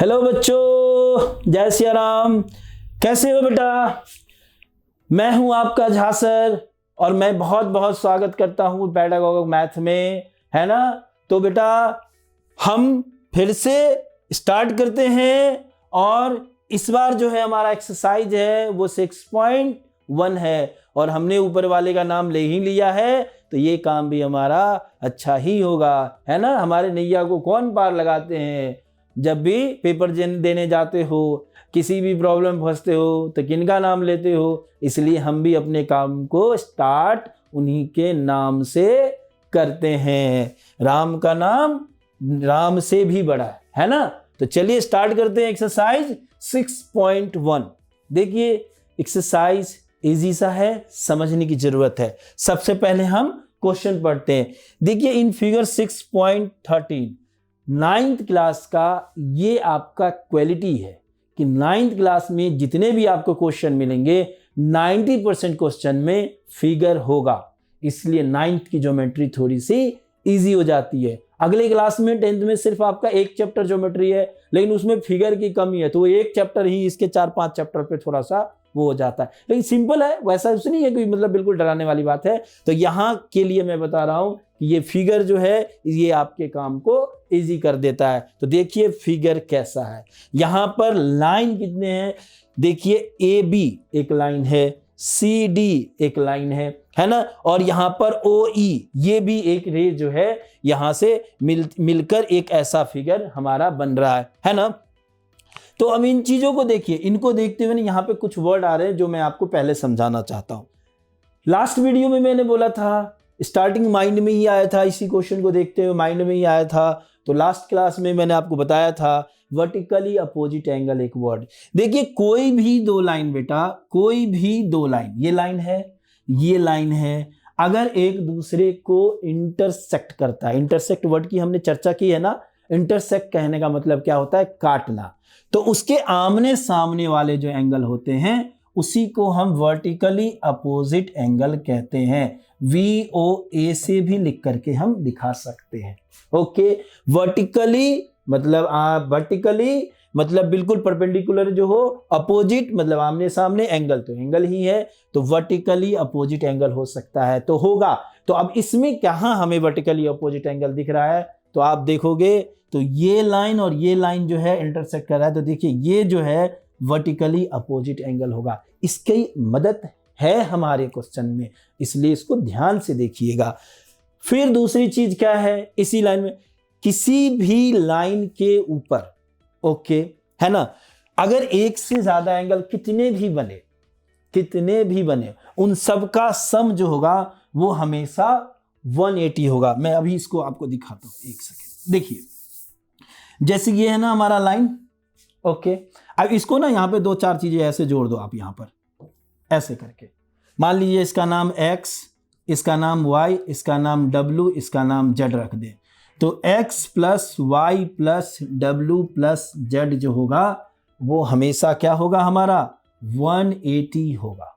Hello बच्चों, जय सिया राम। कैसे हो बेटा? मैं हूं आपका झा सर और मैं बहुत बहुत स्वागत करता हूं पेडागोग मैथ में, है ना। तो बेटा हम फिर से स्टार्ट करते हैं और इस बार जो है हमारा एक्सरसाइज है वो 6.1 है और हमने ऊपर वाले का नाम ले ही लिया है, तो ये काम भी हमारा अच्छा ही होगा, है ना। हमारे नैया को कौन पार लगाते हैं? जब भी पेपर देने जाते हो, किसी भी प्रॉब्लम फंसते हो तो किनका नाम लेते हो? इसलिए हम भी अपने काम को स्टार्ट उन्हीं के नाम से करते हैं। राम का नाम राम से भी बड़ा है ना। तो चलिए स्टार्ट करते हैं एक्सरसाइज 6.1। देखिए एक्सरसाइज इजी सा है, समझने की जरूरत है। सबसे पहले हम क्वेश्चन पढ़ते हैं। देखिए इन फिगर 6.13 9th क्लास का ये आपका क्वालिटी है कि 9th क्लास में जितने भी आपको क्वेश्चन मिलेंगे 90% क्वेश्चन में फिगर होगा, इसलिए 9th की ज्योमेट्री थोड़ी सी इजी हो जाती है। अगले क्लास में 10th में सिर्फ आपका एक चैप्टर ज्योमेट्री है, लेकिन उसमें फिगर की कमी है, तो वो एक चैप्टर ही इसके 4-5 चैप्टर पे थोड़ा सा वो हो जाता है, लेकिन सिंपल है, वैसा कुछ नहीं है कोई मतलब बिल्कुल डराने वाली बात है। तो यहाँ के लिए मैं बता रहा हूँ कि ये फिगर जो है ये आपके काम को इजी कर देता है। तो देखिए फिगर कैसा है। यहाँ पर लाइन कितने हैं? देखिए ए बी एक लाइन है, सी डी एक लाइन है ना, और यहाँ पर ओ ई ये भी एक रे जो है यहाँ से मिलकर एक ऐसा फिगर हमारा बन रहा है ना। तो अब इन चीजों को देखिए, इनको देखते हुए यहाँ पे कुछ वर्ड आ रहे हैं जो मैं आपको पहले समझाना चाहता हूँ। लास्ट वीडियो में मैंने बोला था, स्टार्टिंग माइंड में ही आया था, इसी क्वेश्चन को देखते हुए माइंड में ही आया था। तो लास्ट क्लास में मैंने आपको बताया था वर्टिकली अपोजिट एंगल एक वर्ड। देखिए कोई भी दो लाइन बेटा, कोई भी दो लाइन, ये लाइन है, ये लाइन है, अगर एक दूसरे को इंटरसेक्ट करता है, इंटरसेक्ट वर्ड की हमने चर्चा की है ना। इंटरसेक्ट कहने का मतलब क्या होता है? काटना। तो उसके आमने सामने वाले जो एंगल होते हैं उसी को हम वर्टिकली अपोजिट एंगल कहते हैं। VOA से भी लिख करके हम दिखा सकते हैं। ओके, वर्टिकली मतलब बिल्कुल परपेंडिकुलर जो हो, अपोजिट मतलब आमने सामने, एंगल तो एंगल ही है, तो वर्टिकली अपोजिट एंगल हो सकता है तो होगा। तो अब इसमें कहाँ हमें वर्टिकली अपोजिट एंगल दिख रहा है? तो आप देखोगे तो ये लाइन और ये लाइन जो है इंटरसेक्ट कर रहा है, तो देखिए ये जो है वर्टिकली अपोजिट एंगल होगा। इसकी मदद है हमारे क्वेश्चन में, इसलिए इसको ध्यान से देखिएगा। फिर दूसरी चीज क्या है? इसी लाइन में किसी भी लाइन के ऊपर, ओके है ना, अगर एक से ज्यादा एंगल कितने भी बने उन सब का सम जो होगा वो हमेशा 180 होगा। मैं अभी इसको आपको दिखाता हूं, एक सेकेंड। देखिए जैसे ये है ना हमारा लाइन, ओके। अब इसको ना यहाँ पे 2-4 चीजें ऐसे जोड़ दो आप, यहाँ पर ऐसे करके मान लीजिए इसका नाम x, इसका नाम y, इसका नाम w, इसका नाम z रख दे। तो x plus y plus w plus z जो होगा वो हमेशा क्या होगा? हमारा 180 होगा।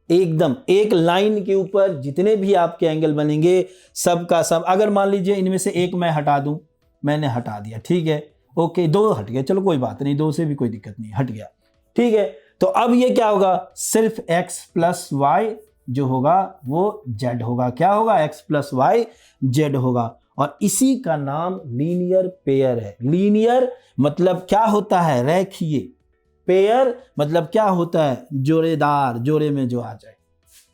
एकदम एक लाइन के ऊपर जितने भी आपके एंगल बनेंगे सबका सब, अगर मान लीजिए इनमें से एक मैं हटा दूं, मैंने हटा दिया, ठीक है, ओके, 2 हट गए, चलो कोई बात नहीं, 2 से भी कोई दिक्कत नहीं, हट गया, ठीक है। तो अब ये क्या होगा? सिर्फ x प्लस वाई जो होगा वो z होगा। क्या होगा? x प्लस वाई z होगा। और इसी का नाम लीनियर पेयर है। लीनियर मतलब क्या होता है? रेखीय। पेयर मतलब क्या होता है? जोड़ेदार, जोड़े में जो आ जाए,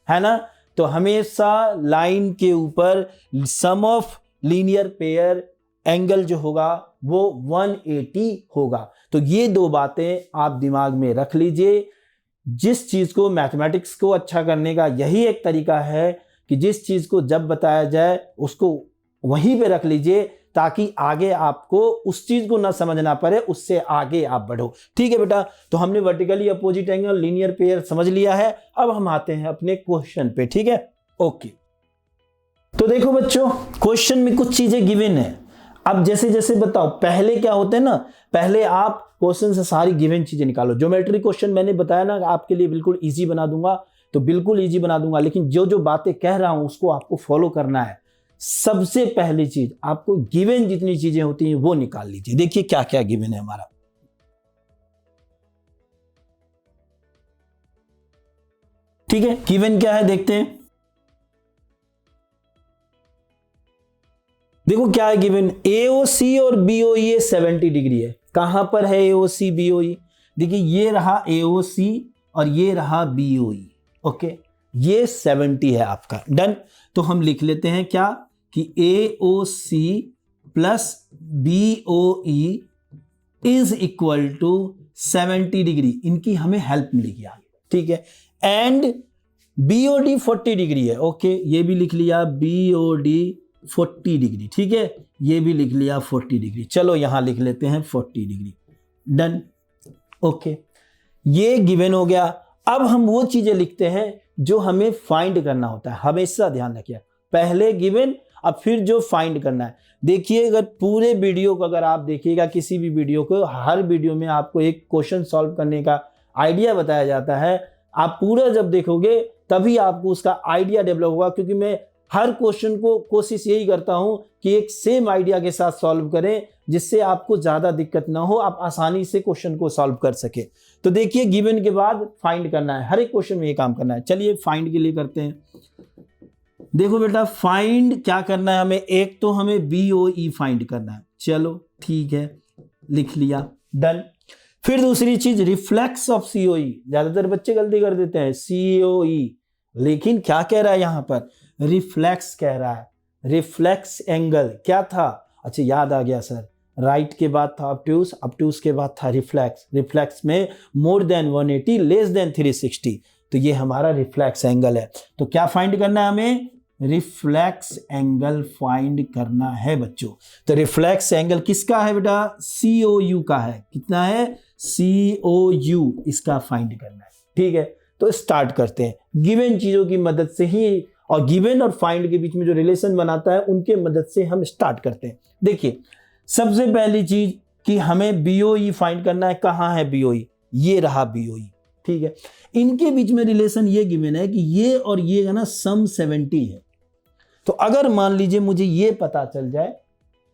है ना। तो हमेशा लाइन के ऊपर सम ऑफ लीनियर पेयर एंगल जो होगा वो 180 होगा। तो ये 2 बातें आप दिमाग में रख लीजिए। जिस चीज को, मैथमेटिक्स को अच्छा करने का यही एक तरीका है कि जिस चीज को जब बताया जाए उसको वहीं पे रख लीजिए, ताकि आगे आपको उस चीज को ना समझना पड़े, उससे आगे आप बढ़ो। ठीक है बेटा, तो हमने vertically opposite angle, linear pair समझ लिया है। अब हम आते हैं अपने क्वेश्चन पे, ठीक है, ओके। तो देखो बच्चों, क्वेश्चन में कुछ चीजें गिवन है। अब जैसे जैसे बताओ, पहले क्या होते हैं ना, पहले आप क्वेश्चन से सारी गिवन चीजें निकालो। ज्योमेट्री क्वेश्चन मैंने बताया ना आपके लिए बिल्कुल इजी बना दूंगा, तो बिल्कुल इजी बना दूंगा, लेकिन जो जो बातें कह रहा हूं उसको आपको फॉलो करना है। सबसे पहली चीज, आपको गिवन जितनी चीजें होती हैं वो निकाल लीजिए। देखिए क्या क्या गिवन है हमारा। ठीक है, गिवन क्या है देखते हैं। देखो क्या है गिवन, AOC और BOE 70 डिग्री है। कहां पर है AOC BOE? देखिए ये रहा AOC और ये रहा BOE। ओके, ये 70 है आपका। डन। तो हम लिख लेते हैं क्या कि AOC plus BOE is equal to 70 degree. इनकी हमें हेल्प मिलेगी आगे, ठीक है। एंड BOD 40 डिग्री है। ओके, ये भी लिख लिया BOD 40 डिग्री, ठीक है, ये भी लिख लिया 40 डिग्री। चलो यहां लिख लेते हैं 40 डिग्री। डन। ओके, ये गिवन हो गया। अब हम वो चीजें लिखते हैं जो हमें फाइंड करना होता है। हमेशा ध्यान रखिए, पहले गिवन अब फिर जो फाइंड करना है। देखिए अगर पूरे वीडियो को अगर आप देखिएगा, किसी भी वीडियो को, हर वीडियो में आपको एक क्वेश्चन सॉल्व करने का आइडिया बताया जाता है। आप पूरा जब देखोगे तभी आपको उसका आइडिया डेवलप होगा, क्योंकि मैं हर क्वेश्चन को कोशिश यही करता हूं कि एक सेम आइडिया के साथ सॉल्व करें, जिससे आपको ज्यादा दिक्कत ना हो, आप आसानी से क्वेश्चन को सॉल्व कर सके। तो देखिए गिवन के बाद फाइंड करना है, हर एक क्वेश्चन में ये काम करना है। चलिए फाइंड के लिए करते हैं। देखो बेटा, फाइंड क्या करना है हमें, एक तो हमें BOE फाइंड करना है। चलो ठीक है, लिख लिया। डन। फिर दूसरी चीज रिफ्लेक्स ऑफ COE। ज्यादातर बच्चे गलती कर देते हैं COE, लेकिन क्या कह रहा है यहां पर, रिफ्लेक्स कह रहा है। रिफ्लेक्स एंगल क्या था, अच्छा याद आ गया सर, राइट के बाद था ऑब्ट्यूज, ऑब्ट्यूज के बाद था रिफ्लेक्स। रिफ्लेक्स में मोर देन 180 लेस देन 360, तो ये हमारा रिफ्लेक्स एंगल है। तो क्या फाइंड करना है हमें, रिफ्लेक्स एंगल फाइंड करना है बच्चों। तो रिफ्लेक्स एंगल किसका है बेटा, COU का है। कितना है, COU, इसका फाइंड करना है। ठीक है, तो स्टार्ट करते हैं गिवन चीजों की मदद से ही, और गिवन और फाइंड के बीच में जो रिलेशन बनाता है उनके मदद से हम स्टार्ट करते हैं। देखिए सबसे पहली चीज कि हमें BOE फाइंड करना है। कहां है BOE, ये रहा BOE, ठीक है। इनके बीच में रिलेशन ये गिवन है कि ये और ये है ना सम 70 है। तो अगर मान लीजिए मुझे ये पता चल जाए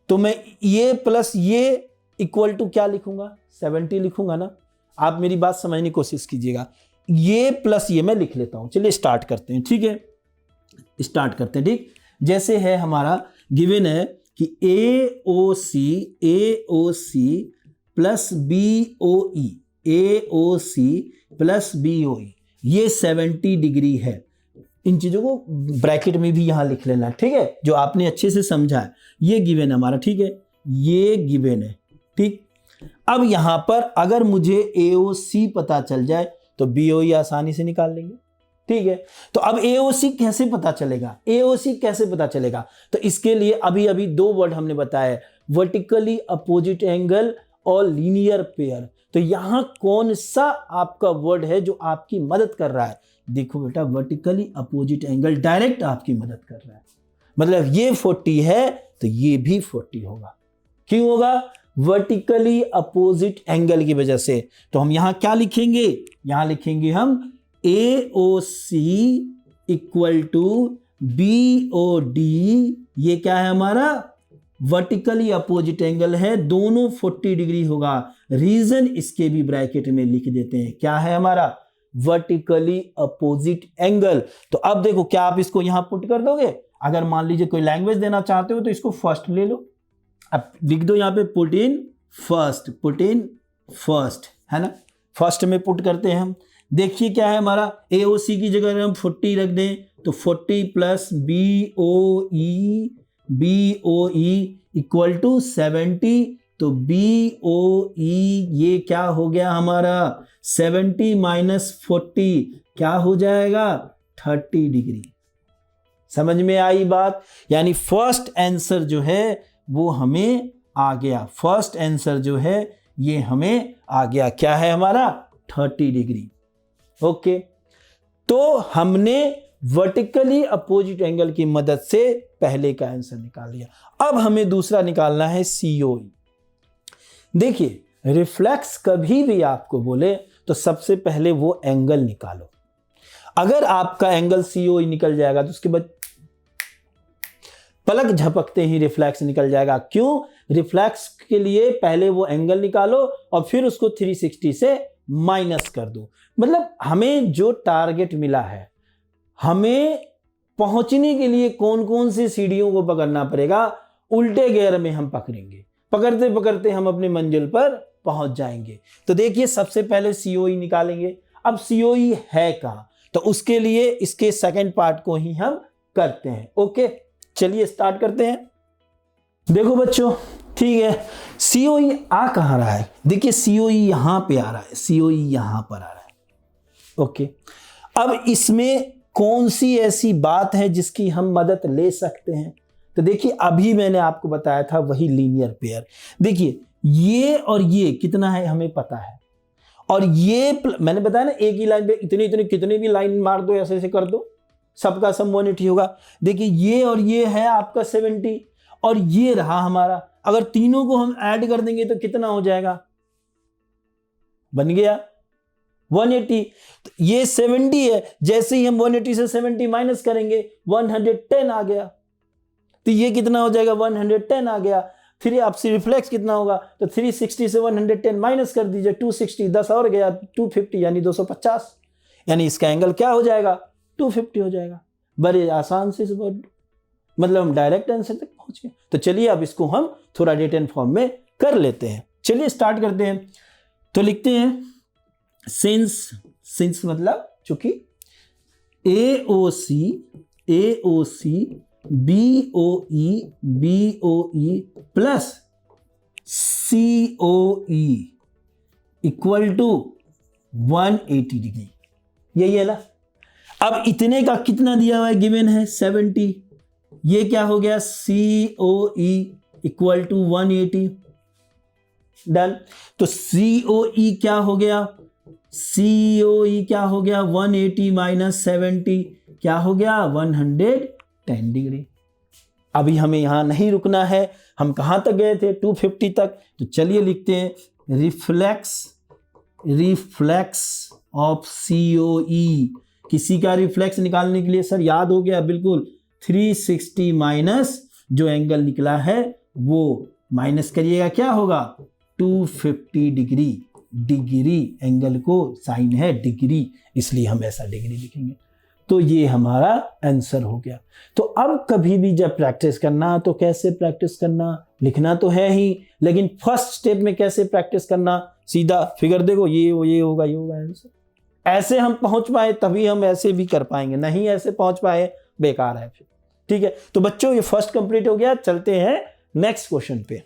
तो मैं ये प्लस ये इक्वल टू क्या लिखूंगा, 70 लिखूंगा ना। आप मेरी बात समझने की कोशिश कीजिएगा, ये प्लस ये मैं लिख लेता हूं। चलिए स्टार्ट करते हैं, ठीक है, स्टार्ट करते हैं। ठीक, जैसे है हमारा गिवन है कि AOC plus BOE, AOC plus BOE ये 70 डिग्री है। इन चीजों को ब्रैकेट में भी यहां लिख लेना, ठीक है, जो आपने अच्छे से समझा है। ये गिवन है हमारा, ठीक है, ये गिवन है। ठीक, अब यहां पर अगर मुझे AOC पता चल जाए तो BOE आसानी से निकाल लेंगे। ठीक है, तो अब AOC कैसे पता चलेगा, AOC कैसे पता चलेगा, तो इसके लिए अभी अभी दो वर्ड हमने बताया, वर्टिकली अपोजिट एंगल और लीनियर पेयर। तो यहां कौन सा आपका वर्ड है जो आपकी मदद कर रहा है, देखो बेटा, वर्टिकली अपोजिट एंगल डायरेक्ट आपकी मदद कर रहा है। मतलब ये 40 है तो ये भी 40 होगा। क्यों होगा, वर्टिकली अपोजिट एंगल की वजह से। तो हम यहां क्या लिखेंगे, यहां लिखेंगे हम AOC इक्वल टू BOD। ये क्या है हमारा, वर्टिकली अपोजिट एंगल है, दोनों 40 डिग्री होगा। रीजन इसके भी ब्रैकेट में लिख देते हैं, क्या है हमारा, वर्टिकली अपोजिट एंगल। तो अब देखो क्या आप इसको यहां पुट कर दोगे, अगर मान लीजिए कोई लैंग्वेज देना चाहते हो तो इसको फर्स्ट ले लो, अब लिख दो यहां पे put in first, put in first, है ना, फर्स्ट में पुट करते हैं हम। देखिए क्या है हमारा, AOC की जगह हम 40 रख दें तो 40 प्लस BOE इक्वल टू 70। तो BOE ये क्या हो गया हमारा, 70 माइनस 40 क्या हो जाएगा, 30 डिग्री। समझ में आई बात, यानी फर्स्ट आंसर जो है वो हमें आ गया, फर्स्ट आंसर जो है ये हमें आ गया, क्या है हमारा, 30 डिग्री। ओके, तो हमने वर्टिकली अपोजिट एंगल की मदद से पहले का आंसर निकाल लिया। अब हमें दूसरा निकालना है COE। देखिए रिफ्लेक्स कभी भी आपको बोले तो सबसे पहले वो एंगल निकालो। अगर आपका एंगल COE निकल जाएगा तो उसके बाद पलक झपकते ही रिफ्लेक्स निकल जाएगा। क्यों, रिफ्लेक्स के लिए पहले वो एंगल निकालो और फिर उसको 360 से माइनस कर दो। मतलब हमें जो टारगेट मिला है, हमें पहुंचने के लिए कौन कौन सी सीढ़ियों को पकड़ना पड़ेगा, उल्टे गियर में हम पकड़ेंगे, पकड़ते पकड़ते हम अपनी मंजिल पर पहुंच जाएंगे। तो देखिए सबसे पहले सीओई निकालेंगे। अब सीओई है कहां, तो उसके लिए इसके सेकंड पार्ट को ही हम करते हैं। ओके, चलिए स्टार्ट करते हैं। देखो बच्चों, ठीक है, सीओई आ कहां रहा है, देखिए सीओई यहां पे आ रहा है, सीओई यहां पर आ रहा है। ओके, अब इसमें कौन सी ऐसी बात है जिसकी हम मदद ले सकते हैं, तो देखिए अभी मैंने आपको बताया था वही लीनियर पेयर। देखिए ये और ये कितना है हमें पता है, और ये मैंने बताया ना एक ही लाइन पे इतनी इतनी कितनी भी लाइन मार दो, ऐसे ऐसे कर दो, सबका सम 180 होगा। देखिए ये और ये है आपका 70 और ये रहा हमारा, अगर तीनों को हम ऐड कर देंगे तो कितना हो जाएगा, बन गया 180। तो ये 70 है, जैसे ही हम 180 से 70 माइनस करेंगे 110 आ गया, तो ये कितना हो जाएगा 110 आ गया। फिर आपसे रिफ्लेक्स कितना होगा, तो 360 से 110 माइनस कर दीजिए 260, 10 और गया 250 यानी 250, यानी इसका एंगल क्या हो जाएगा 250 हो जाएगा। बड़े आसान से मतलब हम डायरेक्ट आंसर तक पहुंच गए। तो चलिए अब इसको हम थोड़ा रिटन फॉर्म में कर लेते हैं। चलिए स्टार्ट करते हैं। तो लिखते हैं सिंस मतलब चूंकि AOC BOE plus COE equal to 180 degree, यही है ना। अब इतने का कितना दिया हुआ है, गिवन है 70, ये क्या हो गया COE इक्वल टू 180, डन। तो COE क्या हो गया, COE क्या हो गया 180 माइनस 70 क्या हो गया 110 डिग्री। अभी हमें यहां नहीं रुकना है, हम कहां तक गए थे 250 तक। तो चलिए लिखते हैं रिफ्लेक्स ऑफ COE। किसी का रिफ्लेक्स निकालने के लिए सर याद हो गया बिल्कुल, 360 माइनस जो एंगल निकला है वो माइनस करिएगा, क्या होगा 250 डिग्री। डिग्री एंगल को साइन है डिग्री, इसलिए हम ऐसा डिग्री लिखेंगे। तो ये हमारा आंसर हो गया। तो अब कभी भी जब प्रैक्टिस करना तो कैसे प्रैक्टिस करना, लिखना तो है ही, लेकिन फर्स्ट स्टेप में कैसे प्रैक्टिस करना, सीधा फिगर देखो ये होगा आंसर। ऐसे हम पहुंच पाए तभी हम ऐसे भी कर पाएंगे, नहीं ऐसे पहुंच पाए बेकार है फिर। ठीक है, तो बच्चों ये फर्स्ट कंप्लीट हो गया, चलते हैं नेक्स्ट क्वेश्चन पे।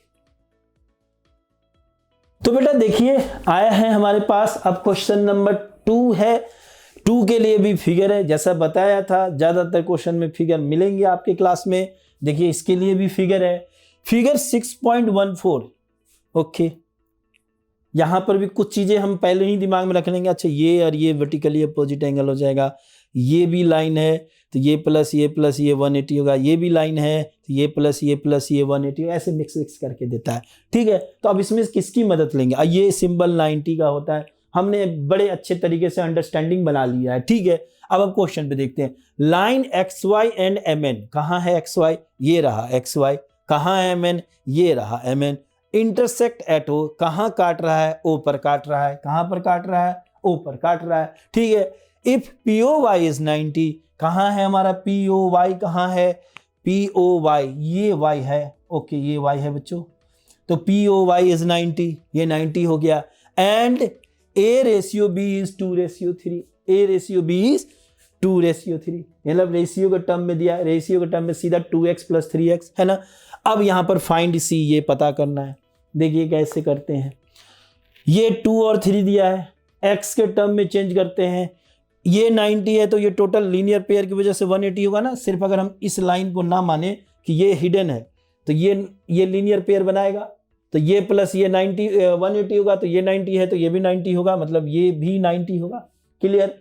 तो बेटा देखिए आया है हमारे पास, अब क्वेश्चन नंबर 2 है। 2 के लिए भी फिगर है, जैसा बताया था ज्यादातर क्वेश्चन में फिगर मिलेंगे आपके क्लास में। देखिए इसके लिए भी फिगर है, फिगर 6.14। ओके, यहां पर भी कुछ चीजें हम पहले ही दिमाग में रख लेंगे। अच्छा ये और ये वर्टिकली अपोजिट एंगल हो जाएगा, ये भी लाइन है तो ये प्लस ये 180 होगा, ये भी लाइन है तो ये प्लस ये 180, ऐसे मिक्स करके देता है। ठीक है, तो अब इसमें किसकी मदद लेंगे, ये सिंबल 90 का होता है, हमने बड़े अच्छे तरीके से अंडरस्टैंडिंग बना लिया है। ठीक है, अब हम क्वेश्चन पे देखते हैं। लाइन XY एंड MN, कहाँ है XY, ये रहा XY, कहाँ है MN, ये रहा MN, इंटरसेक्ट एट O, कहाँ काट रहा है O पर काट रहा है, कहाँ पर काट रहा है O पर काट रहा है। ठीक है, इफ POY इज 90, कहाँ है हमारा POY, कहाँ है POY, ये Y है। ओके ये Y है बच्चों, तो POY इज 90, ये 90 हो गया। And A/B is 2/3, A/B is 2/3, मतलब रेशियो के टर्म में दिया है, रेशियो के टर्म में सीधा 2x + 3x है ना। अब यहां पर फाइंड C ये पता करना है। देखिए कैसे करते हैं, ये 2 और 3 दिया है, x के टर्म में चेंज करते हैं, ये 90 है तो ये टोटल लीनियर पेयर की वजह से 180 होगा ना। सिर्फ अगर हम इस लाइन को ना माने कि ये हिडन है तो ये लीनियर पेयर बनाएगा, तो ये प्लस ये 180 होगा, तो ये 90 है तो ये भी 90 होगा, मतलब ये भी 90 होगा। Clear,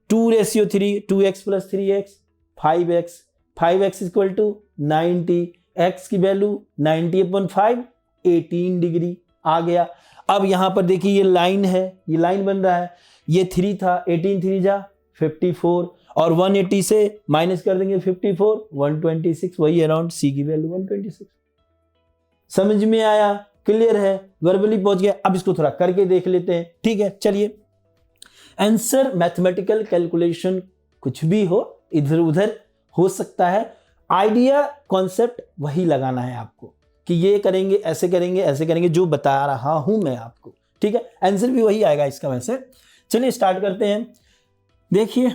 2/3, 2x + 3x 5x, 5x = 90, x की वैल्यू 90/5 18 डिग्री आ गया। अब यहां पर देखिए ये लाइन है, ये लाइन बन रहा है, ये 3 था, 18 3 जा 54 और 180 से माइनस कर देंगे 54 126, वही अराउंड C की वैल्यू 126। समझ में आया, क्लियर है, वर्बली पहुंच गया। अब इसको थोड़ा करके देख लेते हैं। ठीक है, चलिए आंसर मैथमेटिकल कैलकुलेशन कुछ भी हो, इधर उधर हो सकता है, आइडिया कॉन्सेप्ट वही लगाना है आपको कि ये करेंगे, ऐसे करेंगे, ऐसे करेंगे, जो बता रहा हूं मैं आपको, ठीक है। आंसर भी वही आएगा इसका। वैसे चलिए स्टार्ट करते हैं। देखिए,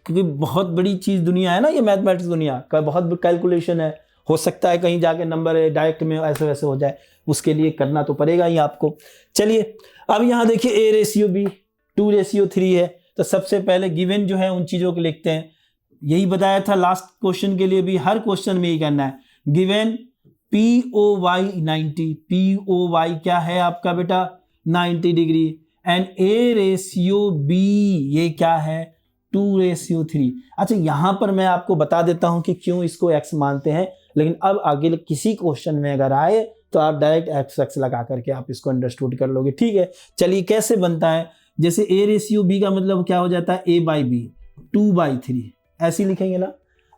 क्योंकि बहुत बड़ी चीज दुनिया है ना ये, मैथमेटिक्स दुनिया का बहुत कैलकुलेशन है, हो सकता है कहीं जाके नंबर डायरेक्ट में ऐसे वैसे हो जाए, उसके लिए करना तो पड़ेगा ही आपको। चलिए अब यहाँ देखिए A/B 2/3 है, तो सबसे पहले गिवन जो है उन चीजों को लिखते हैं। यही बताया था लास्ट क्वेश्चन के लिए भी, हर क्वेश्चन में यही करना है। गिवन POY 90, POY क्या है आपका बेटा 90 डिग्री, एंड A/B ये क्या है 2/3। अच्छा यहां पर मैं आपको बता देता हूं कि क्यों इसको x मानते हैं, लेकिन अब आगे किसी क्वेश्चन में अगर आए तो आप डायरेक्ट x लगा करके आप इसको अंडरस्टूड कर लोगे, ठीक है। चलिए कैसे बनता है, जैसे A/B का मतलब क्या हो जाता है A/B 2/3, ऐसे लिखेंगे ना।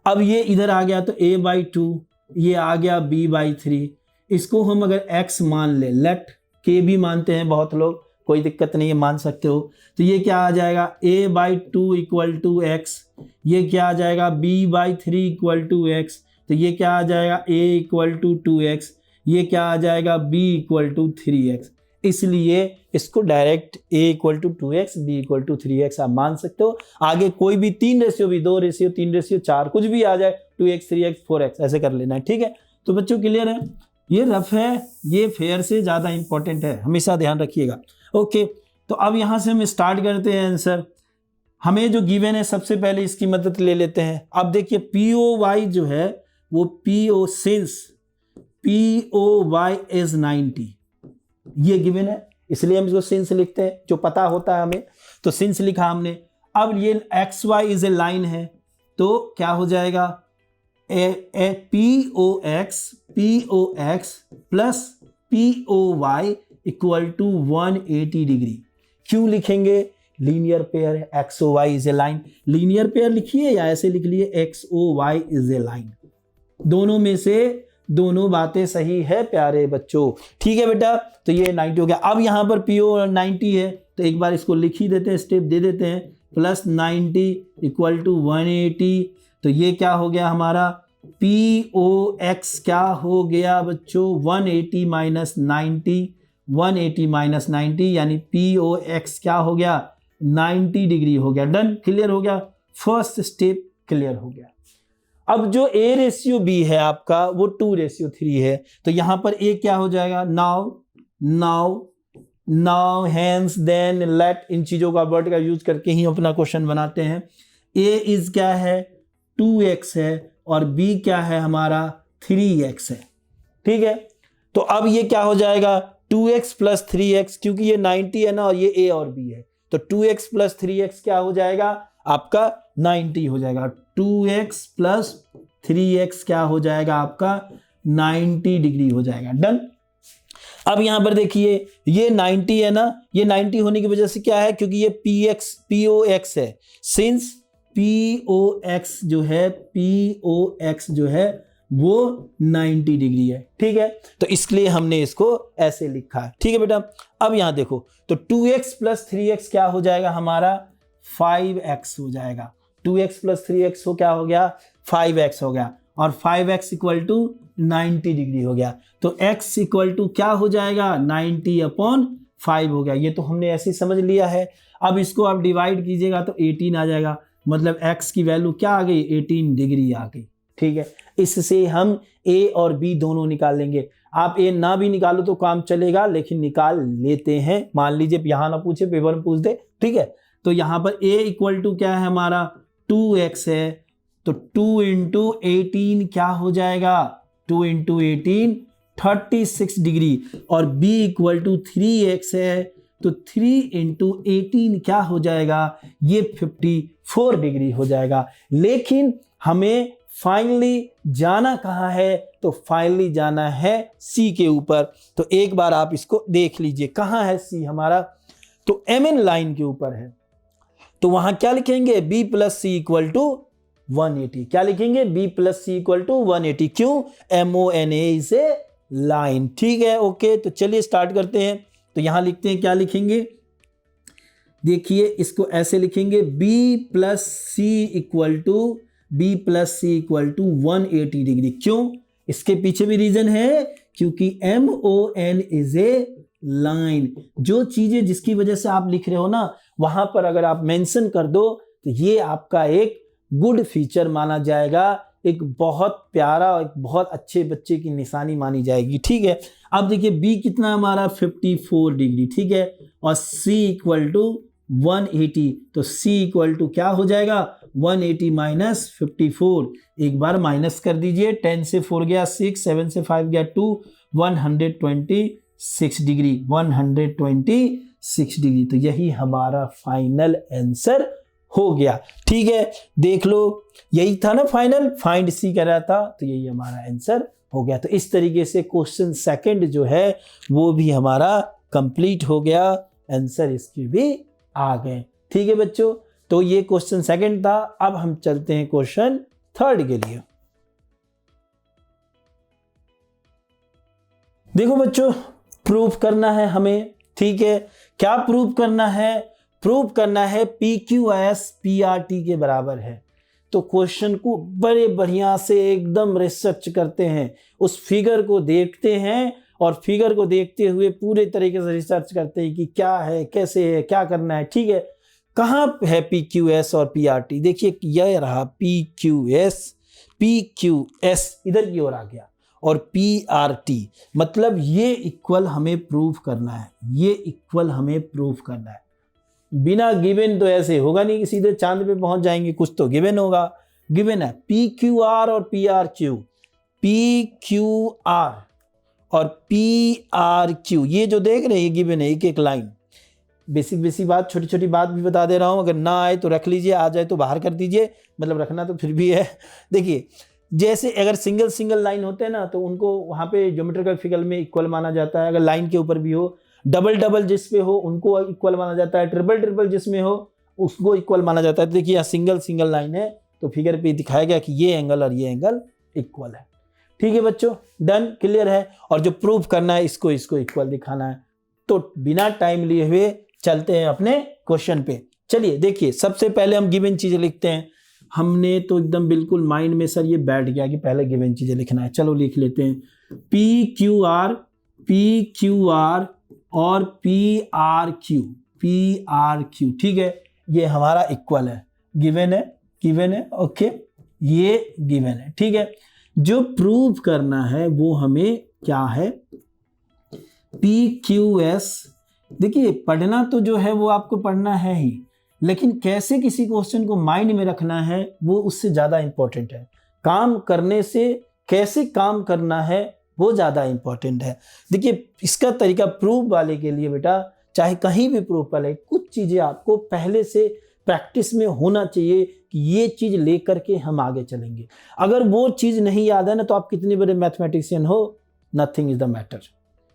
अब ये इधर आ गया तो A/2, ये आ गया B/3, इसको हम अगर x मान ले, लेट k भी मानते हैं बहुत लोग, कोई दिक्कत नहीं है, मान सकते हो। तो ये क्या आ जाएगा A/2 = x, ये क्या आ जाएगा B/3 = x, तो ये क्या आ जाएगा A = 2x, ये क्या आ जाएगा B = 3x। इसलिए इसको direct A = 2x, B = 3x आप मान सकते हो। आगे कोई भी 3/2, 2/3, 3/4 कुछ भी आ जाए, 2x, 3x, 4x ऐसे कर लेना है, ठीक है। तो बच्चों क्लियर है, ये रफ है, ये फेयर से ज्यादा इंपॉर्टेंट है, हमेशा ध्यान रखिएगा। ओके, तो अब यहां से हम स्टार्ट करते हैं आंसर। हमें जो गिवन है सबसे पहले इसकी मदद ले लेते हैं। अब देखिए POY जो है वो सिंस POY is 90, ये गिवन है, इसलिए हम इसको सिंस लिखते हैं, जो पता होता है हमें, तो सिंस लिखा हमने। अब ये XY इज ए लाइन है, तो क्या हो जाएगा POX प्लस POY = 180 डिग्री। क्यों लिखेंगे, लीनियर पेयर है, XOY is a line. Linear pair लिखिए या ऐसे लिख लिए XOY इज ए लाइन, दोनों में से दोनों बातें सही है प्यारे बच्चों, ठीक है बेटा। तो ये 90 हो गया। अब यहां पर PO 90 है, तो एक बार इसको लिख ही देते हैं, स्टेप दे देते हैं, प्लस 90 = 180, तो ये क्या हो गया हमारा POX क्या हो गया बच्चों 180 - 90, 180 - 90 यानी POX क्या हो गया 90 डिग्री हो गया। डन, क्लियर हो गया, फर्स्ट स्टेप क्लियर हो गया। अब जो A/B है आपका वो 2/3 है, तो यहां पर A क्या हो जाएगा नाउ हैंस देन लेट, इन चीजों का वर्ड का यूज करके ही अपना क्वेश्चन बनाते हैं। A इज क्या है 2x है और B क्या है हमारा 3x है, ठीक है। तो अब ये क्या हो जाएगा 2x + 3x, क्योंकि ये 90 है ना और ये A और B है, तो 2x + 3x क्या हो जाएगा आपका 90 हो जाएगा। 2x + 3x क्या हो जाएगा आपका 90 डिग्री हो जाएगा। डन। अब यहां पर देखिए ये 90 है ना, ये 90 होने की वजह से क्या है, क्योंकि ये POX है, सिंस POX जो है वो 90 डिग्री है, ठीक है। तो इसलिए हमने इसको ऐसे लिखा है, ठीक है बेटा। अब यहां देखो तो 2x + 3x क्या हो जाएगा हमारा 5x हो जाएगा। 2x + 3x हो क्या हो गया 5x हो गया, और 5x = 90 डिग्री हो गया, तो x = क्या हो जाएगा 90/5 हो गया। ये तो हमने ऐसे समझ लिया है। अब इसको आप डिवाइड कीजिएगा तो 18 आ जाएगा, मतलब x की वैल्यू क्या आ गई 18 डिग्री आ गई, ठीक है। इससे हम A और B दोनों निकाल लेंगे। आप A ना भी निकालो तो काम चलेगा, लेकिन निकाल लेते हैं। मान लीजिए यहाँ ना पूछे, पेपर में पूछ दे, ठीक है। तो यहाँ पर A = क्या है हमारा 2x है, तो 2 × 18 क्या हो जाएगा 2 × 18 36 डिग्री, और B = 3x है, तो 3 × 18 क्या हो जाएगा ये 54 डिग्री हो जाएगा। लेकिन हमें फाइनली जाना कहाँ है, तो फाइनली जाना है C के ऊपर। तो एक बार आप इसको देख लीजिए कहाँ है C हमारा, तो MN लाइन के ऊपर है, तो वहां क्या लिखेंगे B + C = 180। क्या लिखेंगे B + C = 180, क्यों MONA इज ए लाइन, ठीक है। ओके, तो चलिए स्टार्ट करते हैं। तो यहां लिखते हैं, क्या लिखेंगे, देखिए इसको ऐसे लिखेंगे B plus C equal to 180 degree. क्यों? इसके पीछे भी रीजन है, क्योंकि MON इज ए लाइन। जो चीजें जिसकी वजह से आप लिख रहे हो ना, वहां पर अगर आप मेंशन कर दो तो ये आपका एक गुड फीचर माना जाएगा, एक बहुत प्यारा, एक बहुत अच्छे बच्चे की निशानी मानी जाएगी। ठीक है, अब देखिए B कितना हमारा 54 डिग्री। ठीक है, और C इक्वल टू 180, तो C इक्वल टू क्या हो जाएगा 180 माइनस 54। एक बार माइनस कर दीजिए, 10 से 4 गया 6, 7 से 5 गया 2, 126 डिग्री, 126 डिग्री। तो यही हमारा फाइनल आंसर हो गया। ठीक है, देख लो, यही था ना फाइनल, फाइंड सी कर रहा था, तो यही हमारा आंसर हो गया। तो इस तरीके से क्वेश्चन सेकंड जो है वो भी हमारा कंप्लीट हो गया, आंसर इसके भी आ गए। ठीक है बच्चों, तो ये क्वेश्चन सेकंड था। अब हम चलते हैं क्वेश्चन थर्ड के लिए। देखो बच्चों, प्रूफ करना है हमें। ठीक है, क्या प्रूफ करना है? प्रूफ करना है PQS PRT के बराबर है। तो क्वेश्चन को बड़े बढ़िया से एकदम रिसर्च करते हैं, उस फिगर को देखते हैं और फिगर को देखते हुए पूरे तरीके से रिसर्च करते हैं कि क्या है, कैसे है, क्या करना है। ठीक है, कहाँ है PQS और PRT? देखिए यह रहा PQS इधर की ओर आ गया, और PRT मतलब ये इक्वल हमें प्रूफ करना है, ये इक्वल हमें प्रूफ करना है। बिना गिवन तो ऐसे होगा नहीं कि सीधे चांद पे पहुंच जाएंगे, कुछ तो गिवन होगा। गिवन है PQR और PRQ, PQR और PRQ, ये जो देख रहे हैं ये गिवन है, एक एक लाइन। बेसिक बात, छोटी छोटी बात भी बता दे रहा हूं, अगर ना आए तो रख लीजिए, आ जाए तो बाहर कर दीजिए, मतलब रखना तो फिर भी है। देखिए जैसे अगर सिंगल लाइन होते हैं ना, तो उनको वहां पे ज्योमेट्रिकल फिगर में इक्वल माना जाता है। अगर लाइन के ऊपर भी हो, डबल जिस पे हो उनको इक्वल माना जाता है, ट्रिपल जिसमें हो उसको इक्वल माना जाता है। तो देखिए यहाँ सिंगल लाइन है, तो फिगर पे दिखाया गया कि ये एंगल और ये एंगल इक्वल है। ठीक है बच्चों, डन, क्लियर है। और जो प्रूफ करना है इसको इक्वल दिखाना है। तो बिना टाइम लिए हुए चलते हैं अपने क्वेश्चन पे। चलिए देखिए, सबसे पहले हम गिवन चीजें लिखते हैं। हमने तो एकदम बिल्कुल माइंड में सर ये बैठ गया कि पहले गिवन चीजें लिखना है। चलो लिख लेते हैं, PQR और PRQ। ठीक है, ये हमारा इक्वल है, गिवन है। ओके, ये गिवन है। ठीक है, जो प्रूव करना है वो हमें क्या है, PQS। देखिए पढ़ना तो जो है वो आपको पढ़ना है ही, लेकिन कैसे किसी क्वेश्चन को माइंड में रखना है वो उससे ज्यादा इंपॉर्टेंट है। काम करने से कैसे काम करना है वो ज्यादा इंपॉर्टेंट है। देखिए इसका तरीका प्रूफ वाले के लिए बेटा, चाहे कहीं भी प्रूफ वाले, कुछ चीजें आपको पहले से प्रैक्टिस में होना चाहिए कि ये चीज लेकर के हम आगे चलेंगे। अगर वो चीज नहीं याद है ना, तो आप कितने बड़े मैथमेटिशियन हो, नथिंग इज द मैटर,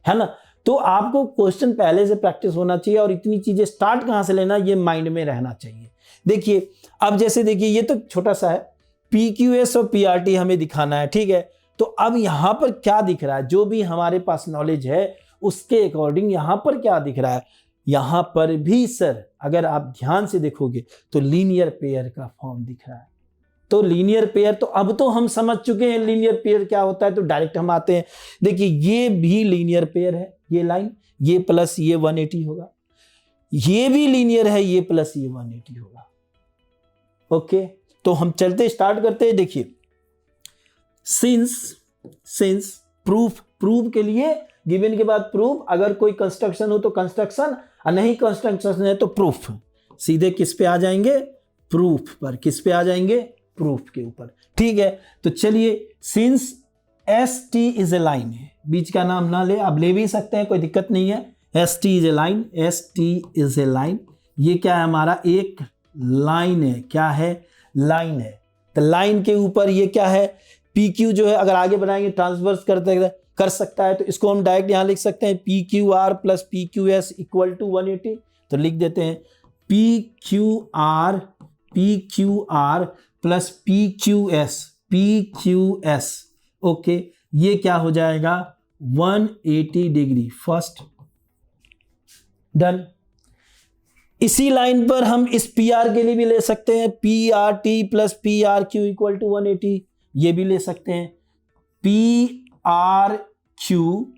है ना। तो आपको क्वेश्चन पहले से प्रैक्टिस होना चाहिए, और इतनी चीजें स्टार्ट कहां से लेना, ये माइंड में रहना चाहिए। देखिए अब जैसे देखिए ये तो छोटा सा है, PQS और PRT हमें दिखाना है। ठीक है, तो अब यहां पर क्या दिख रहा है, जो भी हमारे पास नॉलेज है उसके अकॉर्डिंग यहां पर क्या दिख रहा है, यहां पर भी सर अगर आप ध्यान से देखोगे तो लीनियर पेयर का फॉर्म दिख रहा है। तो लीनियर पेयर तो अब तो हम समझ चुके हैं लीनियर पेयर क्या होता है, तो डायरेक्ट हम आते हैं। देखिए ये भी लीनियर पेयर है, ये लाइन, ये प्लस ये 180 होगा, ये भी लीनियर है, ये प्लस ये 180 होगा। ओके, तो हम चलते स्टार्ट करते हैं। देखिए सिंस प्रूफ के लिए गिवन के बाद प्रूफ, अगर कोई कंस्ट्रक्शन हो तो कंस्ट्रक्शन, और नहीं कंस्ट्रक्शन है तो प्रूफ। सीधे किस पे आ जाएंगे, प्रूफ पर। किस पे आ जाएंगे, प्रूफ के ऊपर। ठीक है, तो चलिए since ST is a line है, बीच का नाम ना ले, आप ले भी सकते हैं, कोई दिक्कत नहीं है। ST is a line, ST is a line, ये क्या है हमारा, एक लाइन है। क्या है, लाइन है। तो लाइन के ऊपर ये क्या है, PQ जो है, अगर आगे बनाएंगे ट्रांसवर्स कर सकता है, तो इसको हम डायरेक्ट यहां लिख सकते हैं, PQR plus PQS equal to 180। तो लिख देते हैं PQR प्लस PQS। ओके, ये क्या हो जाएगा 180 डिग्री। First done. इसी लाइन पर हम इस पी आर के लिए भी ले सकते हैं, P R T plus P R Q equal to 180, ये भी ले सकते हैं। P R Q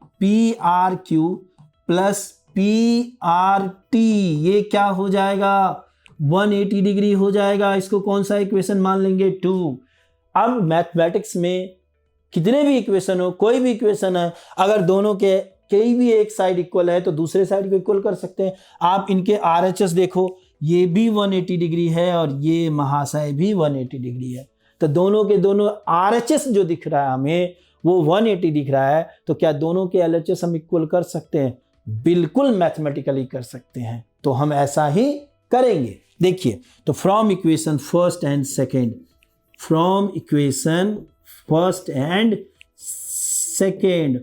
plus P R T, ये क्या हो जाएगा 180 डिग्री हो जाएगा। इसको कौन सा इक्वेशन मान लेंगे 2। अब मैथमेटिक्स में कितने भी इक्वेशन हो, कोई भी इक्वेशन है, अगर दोनों के कई भी एक साइड इक्वल है तो दूसरे साइड को इक्वल कर सकते हैं। आप इनके आरएचएस देखो, ये भी 180 डिग्री है और ये महाशय भी 180 डिग्री है, तो दोनों के दोनों आरएचएस जो दिख रहा है हमें वो 180 दिख रहा है। तो क्या दोनों के एलएचएस हम इक्वल कर सकते हैं? बिल्कुल मैथमेटिकली कर सकते हैं, तो हम ऐसा ही करेंगे। देखिए, तो from equation first and second, from equation first and second,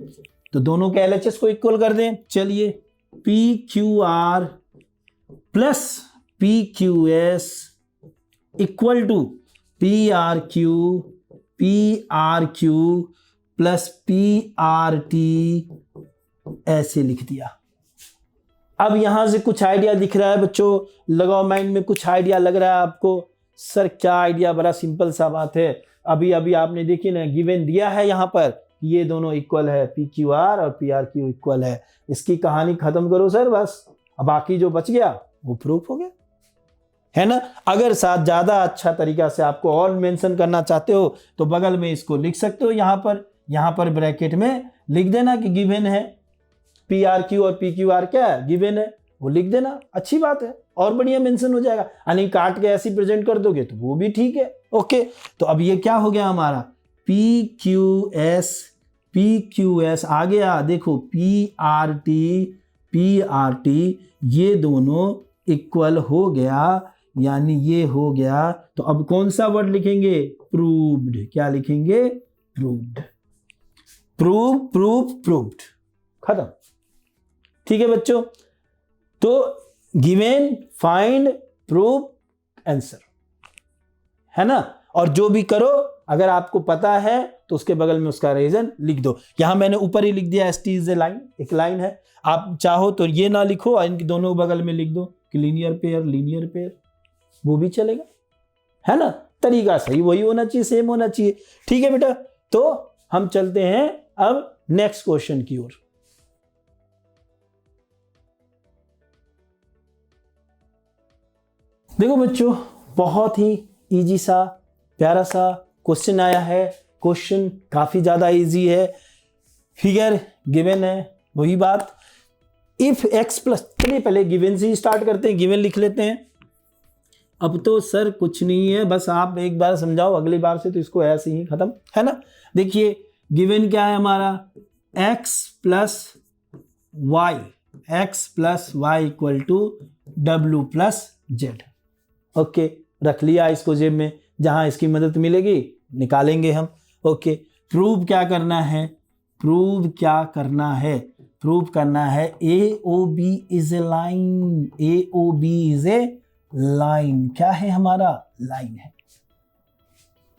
तो दोनों के एलएचएस को इक्वल कर दें। चलिए, P Q R plus P Q S equal to P R Q plus P R T, ऐसे लिख दिया। अब यहां से कुछ आइडिया दिख रहा है बच्चों, लगाओ माइंड में, कुछ आइडिया लग रहा है आपको? सर क्या आइडिया, बड़ा सिंपल सा बात है। अभी अभी आपने देखी ना, गिवन दिया है यहां पर, ये दोनों इक्वल है, पी क्यू आर और पी आर क्यू इक्वल है। इसकी कहानी खत्म करो सर बस, अब बाकी जो बच गया वो प्रूफ हो गया, है ना। अगर साथ ज्यादा अच्छा तरीका से आपको और मेंशन करना चाहते हो तो बगल में इसको लिख सकते हो, यहां पर ब्रैकेट में लिख देना कि गिवन है पी आर क्यू और पी क्यू आर क्या है, गिवन है, वो लिख देना, अच्छी बात है, और बढ़िया मेंशन हो जाएगा। यानी काट के ऐसे प्रेजेंट कर दोगे तो वो भी ठीक है। ओके, तो अब ये क्या हो गया हमारा, पी क्यू एस आ गया, देखो पी आर टी ये दोनों इक्वल हो गया, यानी ये हो गया। तो अब कौन सा वर्ड लिखेंगे, प्रूव्ड। क्या लिखेंगे, प्रूव्ड, प्रूव्ड, खत्म। ठीक है बच्चों, तो गिवन, फाइंड, प्रूव, आंसर, है ना। और जो भी करो, अगर आपको पता है तो उसके बगल में उसका रीजन लिख दो। यहां मैंने ऊपर ही लिख दिया S T is a line, एक लाइन है। आप चाहो तो ये ना लिखो, इनके दोनों बगल में लिख दो कि लीनियर पेयर, वो भी चलेगा, है ना। तरीका सही वही होना चाहिए, सेम होना चाहिए। ठीक है बेटा, तो हम चलते हैं अब नेक्स्ट क्वेश्चन की ओर। देखो बच्चों, बहुत ही इजी सा प्यारा सा क्वेश्चन आया है। क्वेश्चन काफी ज्यादा इजी है, फिगर गिवन है, वही बात। इफ एक्स प्लस, चलिए पहले गिवन से ही स्टार्ट करते हैं, गिवन लिख लेते हैं। अब तो सर कुछ नहीं है, बस आप एक बार समझाओ, अगली बार से तो इसको ऐसे ही खत्म, है ना। देखिए गिवन क्या है हमारा, x plus y equal to w plus z. Okay, रख लिया इसको जेब में, जहां इसकी मदद मिलेगी निकालेंगे हम। ओके, प्रूव क्या करना है, AOB इज ए लाइन, क्या है हमारा, लाइन है।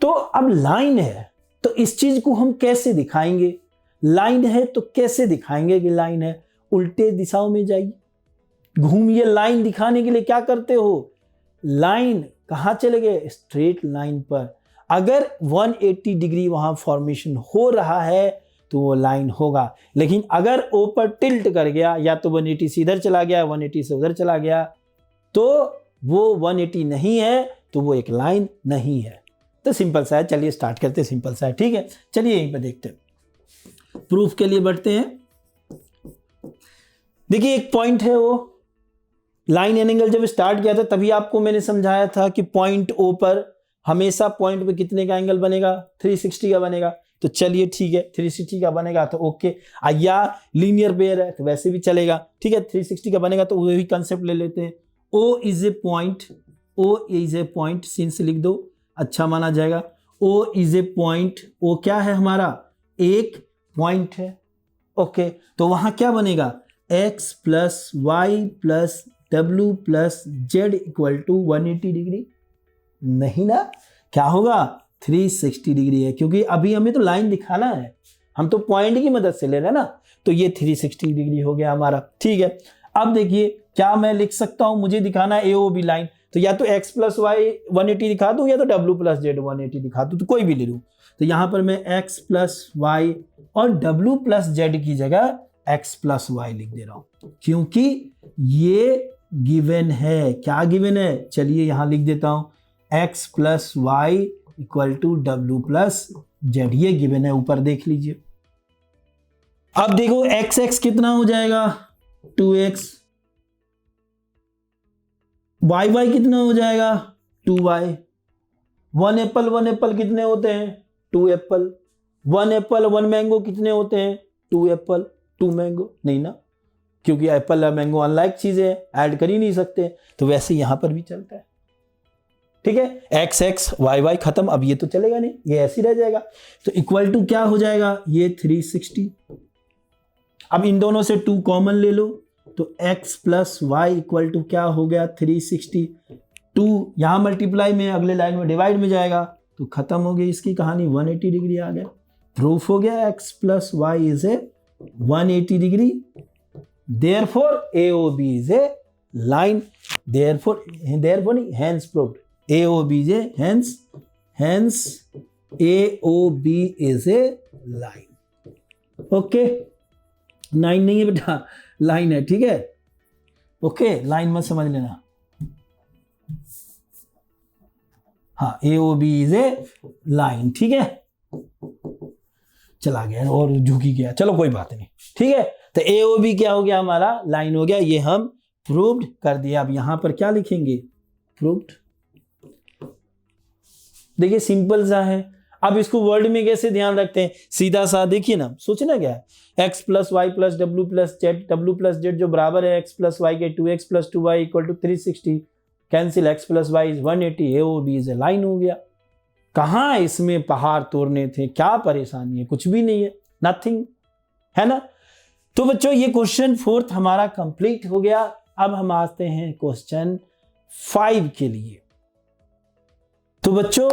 तो अब लाइन है तो इस चीज को हम कैसे दिखाएंगे, लाइन है तो कैसे दिखाएंगे कि लाइन है, उल्टे दिशाओं में जाइए, घूमिए। लाइन दिखाने के लिए क्या करते हो, लाइन कहां चले गए, स्ट्रेट लाइन पर। अगर 180 डिग्री वहां फॉर्मेशन हो रहा है तो वो लाइन होगा, लेकिन अगर ऊपर टिल्ट कर गया, या तो 180 से इधर चला गया, 180 से उधर चला गया, तो वो 180 नहीं है, तो वो एक लाइन नहीं है। तो सिंपल सा है, चलिए स्टार्ट करते हैं, सिंपल सा है। ठीक है, चलिए यहीं पर देखते हैं, प्रूफ के लिए बढ़ते हैं। देखिए एक पॉइंट है, वो लाइन एंड एंगल जब स्टार्ट किया था तभी आपको मैंने समझाया था कि पॉइंट ओ पर हमेशा पॉइंट पे कितने का एंगल बनेगा, 360 का बनेगा। तो चलिए ठीक है, 360 का बनेगा तो ओके, या लीनियर पेयर है तो वैसे भी चलेगा। ठीक है, 360 का बनेगा तो वही कंसेप्ट ले लेते हैं। O is a point, since लिख दो, अच्छा माना जाएगा। ओ इज ए पॉइंट, ओ क्या है हमारा, एक पॉइंट है। ओके, तो वहां क्या बनेगा, x plus y plus w plus z equal to 180 degree, नहीं ना, क्या होगा, 360 डिग्री है, क्योंकि अभी हमें तो लाइन दिखाना है, हम तो पॉइंट की मदद से ले रहे हैं ना, तो ये 360 डिग्री हो गया हमारा। ठीक है, अब देखिए क्या मैं लिख सकता हूं, मुझे दिखाना है AOB लाइन, तो या तो x प्लस वाई 180 दिखा दूं या तो w प्लस जेड 180 दिखा दूं, तो कोई भी ले लूं। तो यहां पर मैं x प्लस वाई और w प्लस जेड की जगह x प्लस वाई लिख दे रहा हूं, क्योंकि ये गिवन है। क्या गिवन है, चलिए यहां लिख देता हूं, x plus y equal to W plus z, ये गिवन है, ऊपर देख लीजिए। अब देखो x कितना हो जाएगा 2x, y कितना हो जाएगा 2y, 1 एप्पल कितने होते हैं 2 एप्पल, 1 एप्पल 1 मैंगो कितने होते हैं 2 एप्पल 2 मैंगो, नहीं ना, क्योंकि एप्पल और मैंगो अनलाइक चीजें हैं, ऐड कर ही नहीं सकते, तो वैसे यहां पर भी चलता है। ठीक है, x y खत्म, अब ये तो चलेगा नहीं, ये ऐसे ही रह जाएगा, तो इक्वल टू क्या हो जाएगा ये 360। अब इन दोनों से 2 कॉमन ले लो, तो x plus y equal to क्या हो गया 360, 2 यहां मल्टीप्लाई में अगले लाइन में डिवाइड में जाएगा, तो खत्म हो गई इसकी कहानी, 180 डिग्री आ गया, प्रूफ हो गया x plus y is a 180 degree, therefore AOB is a line, therefore hence proved AOB is a hence AOB is a line। Okay, 9 नहीं है बेटा, लाइन है, ठीक है, ओके, लाइन मत समझ लेना, हाँ AOB is a line, ठीक है, चला गया और झुकी गया, चलो कोई बात नहीं, ठीक है, तो AOB क्या हो गया हमारा, लाइन हो गया, ये हम प्रूव्ड कर दिया। अब यहां पर क्या लिखेंगे, प्रूव्ड, देखिए सिंपल सा है। अब इसको वर्ड में कैसे ध्यान रखते हैं, सीधा सा देखिए ना, सोचना क्या है, x plus y plus W plus z जो बराबर है x प्लस वाई के 2x plus 2y equal to 360, cancel x plus y is 180, AOB is a line हो गया। कहां इसमें पहाड़ तोड़ने थे, क्या परेशानी है, कुछ भी नहीं है, नथिंग, है ना। तो बच्चों ये क्वेश्चन 4 हमारा कंप्लीट हो गया। अब हम आते हैं क्वेश्चन 5 के लिए। तो बच्चों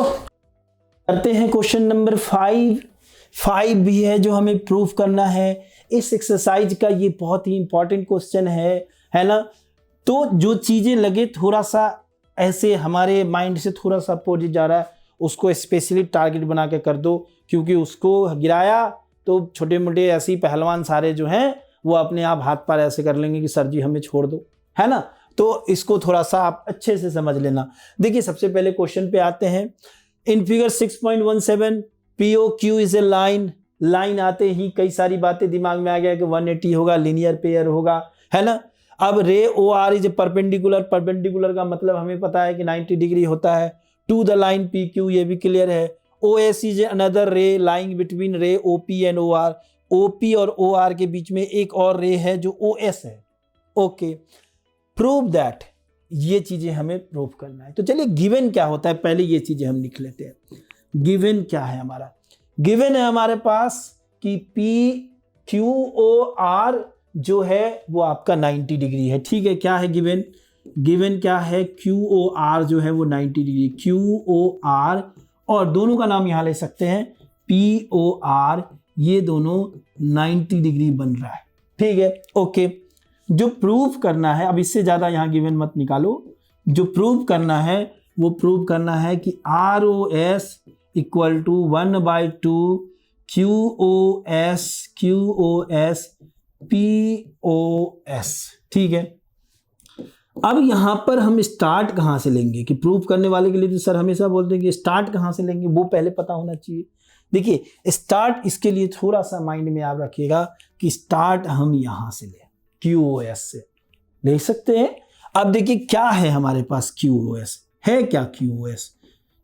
करते हैं क्वेश्चन नंबर 5 भी है जो हमें प्रूफ करना है। इस एक्सरसाइज का ये बहुत ही इंपॉर्टेंट क्वेश्चन है ना। तो जो चीजें लगे थोड़ा सा ऐसे हमारे माइंड से थोड़ा सा अपोजिट जा रहा है, उसको स्पेशली टारगेट बना के कर दो, क्योंकि उसको गिराया तो छोटे मोटे ऐसे ही पहलवान सारे जो हैं वो अपने आप हाथ पैर ऐसे कर लेंगे कि सर जी हमें छोड़ दो, है ना। तो इसको थोड़ा सा आप अच्छे से समझ लेना। देखिए सबसे पहले क्वेश्चन पे आते हैं। In figure 6.17 POQ is a line आते ही कई सारी बातें दिमाग में आ गया कि 180 होगा, लीनियर पेयर होगा, है ना। अब रे OR इज ए परपेंडिकुलर का मतलब हमें पता है कि 90 डिग्री होता है टू द लाइन PQ, ये भी क्लियर है। OS इज अनदर रे लाइंग बिटवीन रे OP एंड OR, OP और OR के बीच में एक और रे है जो OS है। ओके, प्रूव दैट, ये चीजें हमें प्रूव करना है। तो चलिए गिवन क्या होता है पहले ये चीजें हम लिख लेते हैं। गिवन क्या है हमारा, गिवन है हमारे पास कि PQOR जो है वो आपका 90 डिग्री है। ठीक है, क्या है गिवन, गिवन क्या है, QOR जो है वो 90 डिग्री, QOR, और दोनों का नाम यहां ले सकते हैं POR, ये दोनों 90 डिग्री बन रहा है। ठीक है, ओके। जो प्रूव करना है, अब इससे ज्यादा यहां गिवन मत निकालो, जो प्रूव करना है वो प्रूव करना है कि ROS equal to 1/2 QOS POS। ठीक है, अब यहां पर हम स्टार्ट कहां से लेंगे, कि प्रूव करने वाले के लिए तो सर हमेशा बोलते हैं कि स्टार्ट कहां से लेंगे, वो पहले पता होना चाहिए। देखिए स्टार्ट, इसके लिए थोड़ा सा माइंड में आप रखिएगा कि स्टार्ट हम यहां से लें, QOS से ले सकते हैं। अब देखिए क्या है हमारे पास, QOS है क्या,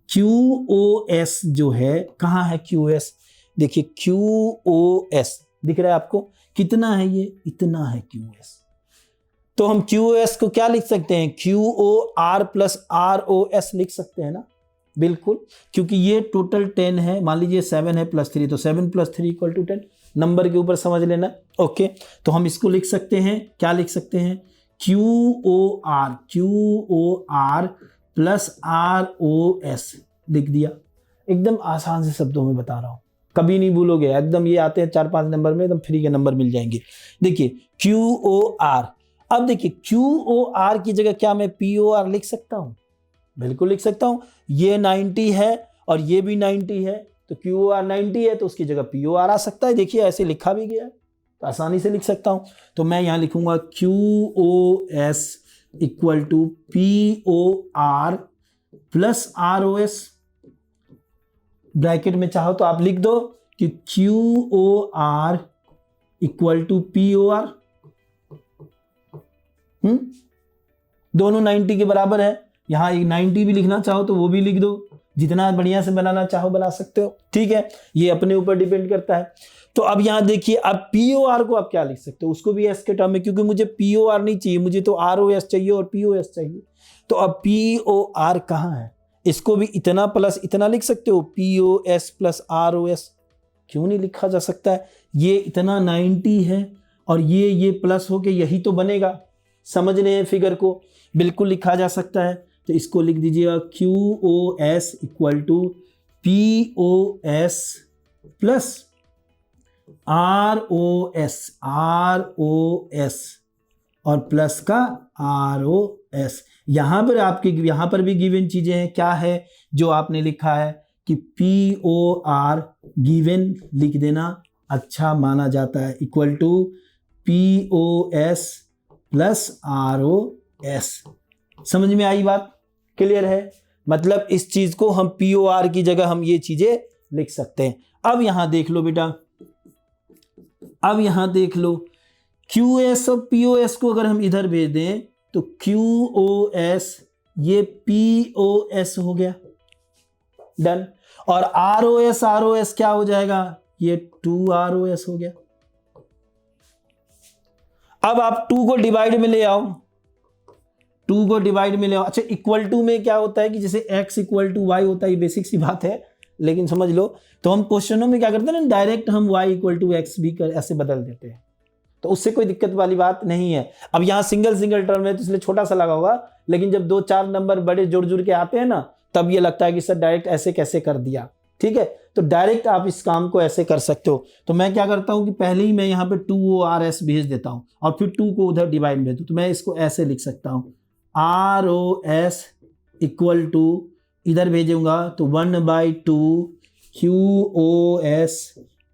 QOS जो है कहां है QOS, देखिए QOS दिख रहा है आपको, कितना है ये, इतना है QOS। तो हम QOS को क्या लिख सकते हैं, QOR प्लस ROS लिख सकते हैं ना, बिल्कुल, क्योंकि ये टोटल 10 है, मान लीजिए 7 है प्लस 3, तो 7 + 3 = 10, नंबर के ऊपर समझ लेना। ओके, तो हम इसको लिख सकते हैं, क्या लिख सकते हैं, QOR प्लस ROS लिख दिया। एकदम आसान से शब्दों में बता रहा हूं, कभी नहीं भूलोगे, एकदम ये आते हैं 4-5 नंबर में, एकदम फ्री के नंबर मिल जाएंगे। देखिए QOR, अब देखिए QOR की जगह क्या मैं POR लिख सकता हूं? बिल्कुल लिख सकता हूं। ये 90 है और ये भी 90 है, तो QOR 90 है तो उसकी जगह POR आ सकता है। देखिए ऐसे लिखा भी गया है, तो आसानी से लिख सकता हूं। तो मैं यहां लिखूंगा QOS equal to POR plus ROS। Bracket में चाहो तो आप लिख दो कि QOR इक्वल टू POR। दोनों 90 के बराबर है। यहां एक 90 भी लिखना चाहो तो वो भी लिख दो, जितना बढ़िया से बनाना चाहो बना सकते हो, ठीक है। ये अपने ऊपर डिपेंड करता है। तो अब यहां देखिए, अब POR को आप क्या लिख सकते हो? उसको भी S के टर्म में, क्योंकि मुझे POR नहीं चाहिए, मुझे तो ROS चाहिए और POS चाहिए। तो अब POR कहां है? इसको भी इतना प्लस इतना लिख सकते हो, POS प्लस ROS। क्यों नहीं लिखा जा सकता है? ये इतना 90 है और ये प्लस होके यही तो बनेगा। समझ रहे हैं फिगर को? बिल्कुल लिखा जा सकता है। तो इसको लिख दीजिएगा QOS equal to POS plus ROS और प्लस का ROS। यहां पर भी गिवन चीजें हैं। क्या है जो आपने लिखा है कि POR गिवन लिख देना अच्छा माना जाता है, equal to POS plus ROS। समझ में आई बात? क्लियर है? मतलब इस चीज को हम POR की जगह हम ये चीजें लिख सकते हैं। अब यहां देख लो बेटा, अब यहां देख लो, QS और POS को अगर हम इधर भेज दें तो QOS ये POS हो गया, डन। और ROS क्या हो जाएगा? ये 2ROS हो गया। अब आप 2 को डिवाइड में ले आओ, 2 को डिवाइड में ले आओ। अच्छा, इक्वल टू में क्या होता है कि जैसे x इक्वल टू y होता है, ये बेसिक सी बात है लेकिन समझ लो। तो हम क्वेश्चनों में क्या करते हैं ना, डायरेक्ट हम y इक्वल टू x भी ऐसे बदल देते हैं, तो उससे कोई दिक्कत वाली बात नहीं है। अब यहाँ सिंगल टर्म है तो इसलिए छोटा सा लगा होगा, लेकिन जब 2-4 नंबर बड़े जुड़ के आते हैं ना, तब ये लगता है कि सर डायरेक्ट ऐसे कैसे कर दिया। ठीक है, तो डायरेक्ट आप इस काम को ऐसे कर सकते हो। तो मैं क्या करता हूं कि पहले ही मैं यहाँ पे 2ORS भेज देता हूं और फिर 2 को उधर डिवाइड भेज दूं। तो मैं इसको ऐसे लिख सकता हूं, ROS इक्वल टू, इधर भेजूंगा तो 1/2 QOS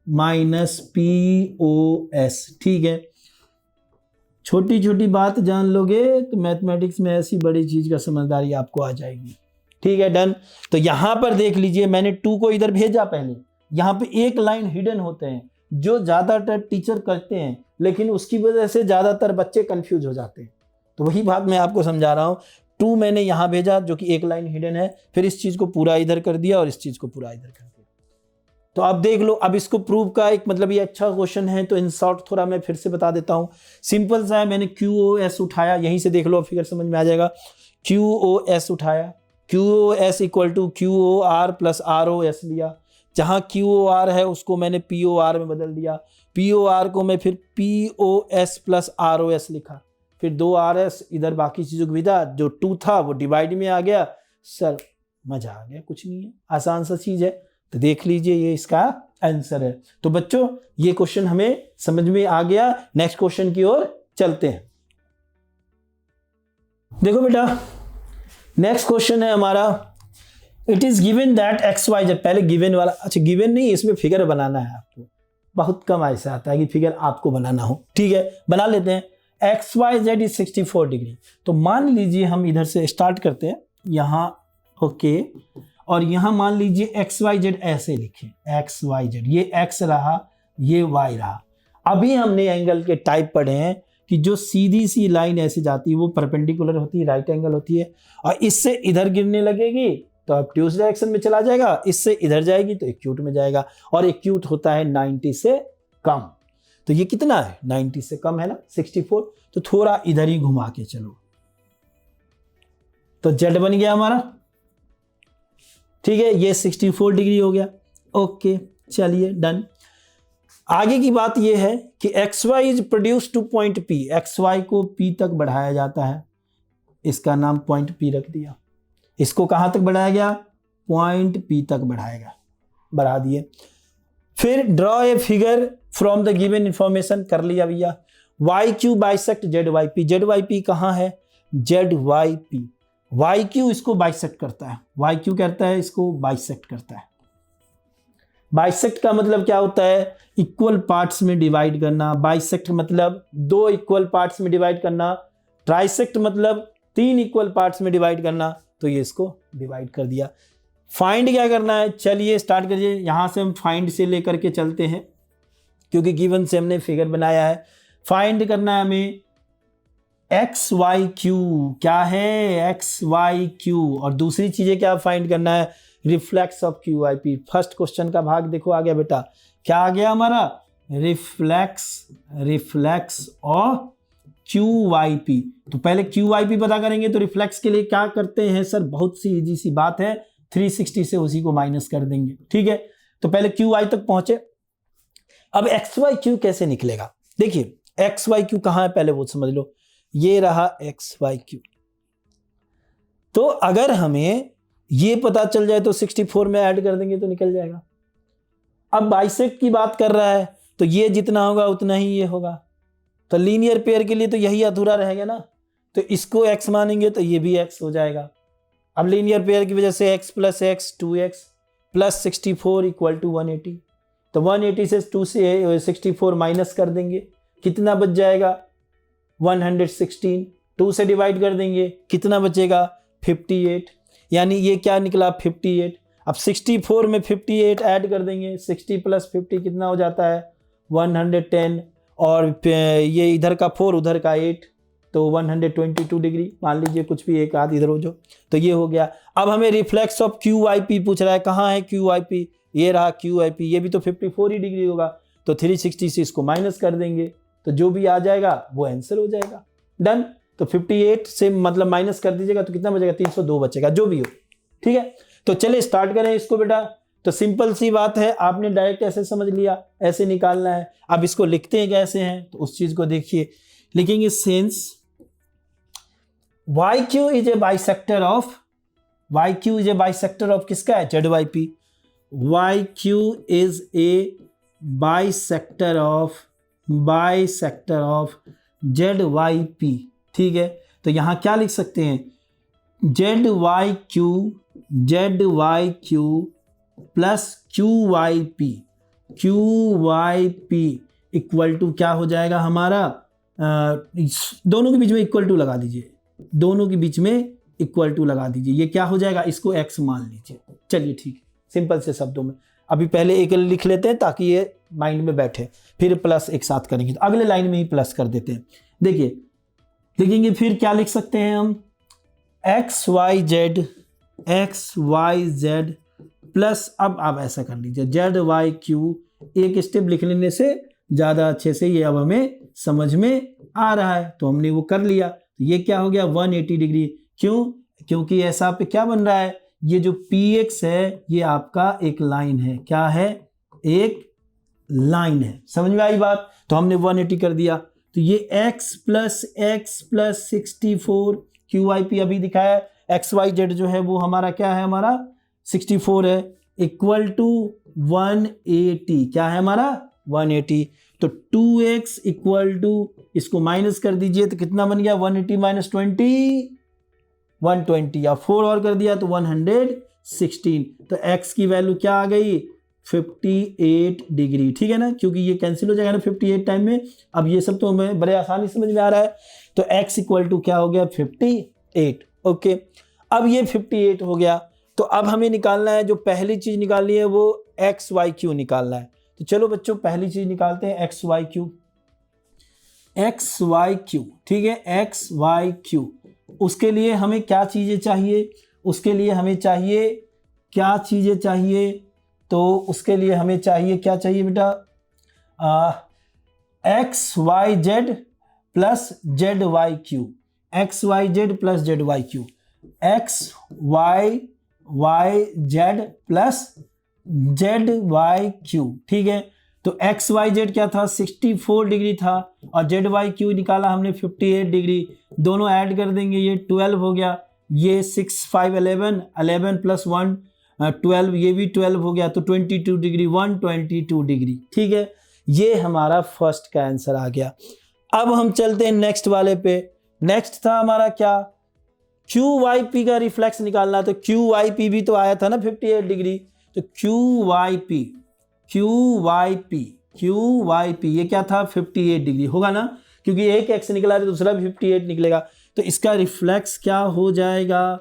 माइनस POS। ठीक है, छोटी छोटी बात जान लोगे तो मैथमेटिक्स में ऐसी बड़ी चीज का समझदारी आपको आ जाएगी। ठीक है, डन। तो यहां पर देख लीजिए, मैंने 2 को इधर भेजा पहले। यहां पे एक लाइन हिडन होते हैं जो ज्यादातर टीचर करते हैं, लेकिन उसकी वजह से ज्यादातर बच्चे कंफ्यूज हो जाते हैं। तो वही बात मैं आपको समझा रहा हूं। 2 मैंने यहां भेजा जो कि एक लाइन हिडन है, फिर इस चीज को पूरा इधर कर दिया और इस चीज को पूरा इधर कर दिया। तो आप देख लो, अब इसको प्रूव का एक मतलब ये अच्छा क्वेश्चन है, तो इन शॉर्ट थोड़ा मैं फिर से बता देता हूं। सिंपल सा है, मैंने QOS उठाया, यहीं से देख लो फिगर समझ में आ जाएगा। QOS उठाया, QOS equal to QOR plus ROS लिया। जहां QOR है उसको मैंने POR में बदल दिया, POR को मैं फिर POS प्लस ROS लिखा, फिर 2RS इधर बाकी चीजों को विदा, जो 2 था वो डिवाइड में आ गया। सर मजा आ गया, कुछ नहीं है, आसान सा चीज है। तो देख लीजिए ये इसका आंसर है। तो बच्चों ये क्वेश्चन हमें समझ में आ गया। नेक्स्ट क्वेश्चन की ओर चलते हैं। देखो बेटा, नेक्स्ट क्वेश्चन है हमारा, it is given that XYZ। पहले गिवन वाला, अच्छा गिवन नहीं, इसमें फिगर बनाना है आपको। बहुत कम ऐसा आता है कि फिगर आपको बनाना हो। ठीक है, बना लेते हैं। XYZ is 64 degree. तो मान लीजिए हम इधर से स्टार्ट करते हैं, यहां ओके, और यहां मान लीजिए XYZ ऐसे लिखे, XYZ, ये X रहा, ये Y रहा। अभी हमने एंगल के टाइप पढ़े हैं कि जो सीधी सी लाइन ऐसे जाती है वो परपेंडिकुलर होती है, राइट एंगल होती है, और इससे इधर गिरने लगेगी तो ऑब्ट्यूज डायरेक्शन में चला जाएगा, इससे इधर जाएगी तो एक्यूट में जाएगा, और एक्यूट होता है 90 से कम। तो ये कितना है? 90 से कम है ना, 64। तो थोड़ा इधर ही घुमा के चलो, तो Z बन गया हमारा। ठीक है, ये 64 डिग्री हो गया। ओके, चलिए डन। आगे की बात यह है कि XY is produce two point P। XY को P तक बढ़ाया जाता है, इसका नाम पॉइंट P रख दिया। इसको कहां तक बढ़ाया गया? पॉइंट P तक बढ़ाएगा, बढ़ा दिए। फिर draw a figure from the given information, कर लिया भैया। Y Q bisect Z Y P, Z Y P कहाँ है, Z Y P, Y Q इसको बाइसेक्ट करता है, वाई क्यू करता है इसको बाइसेक्ट करता है। बाइसेक्ट का मतलब क्या होता है, इक्वल पार्ट्स में डिवाइड करना, बाइसेक्ट मतलब 2 इक्वल पार्ट्स में डिवाइड करना, ट्राइसेक्ट मतलब 3 इक्वल पार्ट्स में डिवाइड करना, तो ये इसको डिवाइड कर दिया। फाइंड क्या करना है, चलिए स्टार्ट करिए, यहां से हम फाइंड से लेकर के चलते हैं क्योंकि गिवन से हमने फिगर बनाया है। फाइंड करना है हमें एक्स वाई क्यू, क्या है एक्स वाई क्यू, और दूसरी चीजें क्या फाइंड करना है, reflex of Q I P. First question का भाग देखो आ गया बेटा, क्या आ गया हमारा, reflex of Q Y P. तो पहले क्यू वाई पी पता करेंगे, तो रिफ्लेक्स के लिए क्या करते हैं सर, बहुत सी इजी सी बात है, 360 से उसी को माइनस कर देंगे, ठीक है। तो पहले क्यू वाई तक पहुंचे, अब एक्स वाई क्यू कैसे निकलेगा, देखिए एक्स वाई क्यू कहां है पहले वो समझ लो, ये रहा एक्स वाई क्यू। तो अगर हमें ये पता चल जाए तो 64 में ऐड कर देंगे तो निकल जाएगा। अब बाइसेक्ट की बात कर रहा है तो ये जितना होगा उतना ही ये होगा, तो लीनियर पेयर के लिए तो यही अधूरा रहेगा ना, तो इसको x मानेंगे तो ये भी x हो जाएगा। अब लीनियर पेयर की वजह से x plus x 2x plus 64 equal to 180, तो 180 से 2 से 64 माइनस कर देंगे, कितना बच जाएगा 116, 2 से डिवाइड कर देंगे कितना बचेगा 58, यानी ये क्या निकला 58। अब 64 में 58 ऐड कर देंगे, 60 प्लस 50 कितना हो जाता है 110, और ये इधर का 4 उधर का 8, तो 122 डिग्री मान लीजिए, कुछ भी एक आध इधर हो जो, तो ये हो गया। अब हमें reflex of Q I P पूछ रहा है, कहाँ है क्यू आई पी, ये रहा क्यू आई पी, ये भी तो 54 ही डिग्री होगा, तो 360 से इसको माइनस कर देंगे, तो जो भी आ जाएगा वो आंसर हो जाएगा, डन। तो 58 से मतलब माइनस कर दीजिएगा तो कितना बचेगा 302 बचेगा, जो भी हो, ठीक है। तो चलिए स्टार्ट करें इसको बेटा, तो सिंपल सी बात है, आपने डायरेक्ट ऐसे समझ लिया, ऐसे निकालना है। अब इसको लिखते हैं कैसे हैं, तो उस चीज को देखिए, लिखेंगे since Y Q is a bisector of, Y Q is a bisector of किसका है, Z Y P, Y Q is a bisector of Z Y P, ठीक है। तो यहां क्या लिख सकते हैं, Z Y Q plus Q Y P equal to क्या हो जाएगा हमारा, दोनों के बीच में इक्वल टू लगा दीजिए, दोनों के बीच में इक्वल टू लगा दीजिए, ये क्या हो जाएगा, इसको x मान लीजिए। चलिए ठीक है, सिंपल से शब्दों में अभी पहले एक लिख लेते हैं ताकि ये माइंड में बैठे, फिर प्लस एक साथ करेंगे, तो अगले लाइन में ही प्लस कर देते हैं। देखिए लिखेंगे फिर क्या लिख सकते हैं हम, एक्स वाई जेड प्लस, अब आप ऐसा कर लीजिए जेड वाई क्यू, एक स्टेप लिख लेने से ज़्यादा अच्छे से ये अब हमें समझ में आ रहा है, तो हमने वो कर लिया। तो ये क्या हो गया 180 डिग्री, क्यों, क्योंकि ऐसा पे क्या बन रहा है, ये जो px है ये आपका एक लाइन है, क्या है, एक लाइन है, समझ में आई बात। तो हमने 180 कर दिया, तो ये x plus 64 Q I P अभी दिखाया, एक्स वाई जेड जो है वो हमारा क्या है, हमारा 64 है, इक्वल टू 180, क्या है हमारा 180, तो 2x इक्वल टू, इसको माइनस कर दीजिए तो कितना बन गया 180 माइनस 20 120, या 4 और कर दिया तो 116, तो x की वैल्यू क्या आ गई 58 डिग्री, ठीक है ना, क्योंकि ये कैंसिल हो जाएगा ना 58 टाइम में। अब ये सब तो हमें बड़े आसानी समझ में आ रहा है, तो x इक्वल टू क्या हो गया 58, ओके। अब ये 58 हो गया, तो अब हमें निकालना है, जो पहली चीज निकालनी है वो एक्स वाई क्यू निकालना है। तो चलो बच्चों पहली चीज निकालते हैं एक्स वाई क्यू, ठीक है, एक्स वाई क्यू। उसके लिए हमें क्या चीजें चाहिए, उसके लिए हमें चाहिए क्या चीजें चाहिए, तो उसके लिए हमें चाहिए क्या चाहिए बेटा, X Y Z plus Z Y Q, X Y Z plus Z Y Q, X Y Z plus Z Y Q, ठीक है। तो एक्स वाई जेड क्या था 64 डिग्री था, और जेड वाई क्यू निकाला हमने 58 डिग्री, दोनों ऐड कर देंगे, ये 12 हो गया, ये 6 5 11 प्लस 1 12, ये भी 12 हो गया, तो 22 डिग्री 122 डिग्री, ठीक है। ये हमारा फर्स्ट का आंसर आ गया। अब हम चलते हैं नेक्स्ट वाले पे। नेक्स्ट था हमारा क्या, क्यू वाई पी का रिफ्लेक्स निकालना। तो क्यू वाई पी भी तो आया था ना 58 डिग्री। तो क्यू वाई पी ये क्या था 58 डिग्री होगा ना, क्योंकि एक एक्स निकला तो दूसरा भी 58 निकलेगा। तो इसका रिफ्लेक्स क्या हो जाएगा,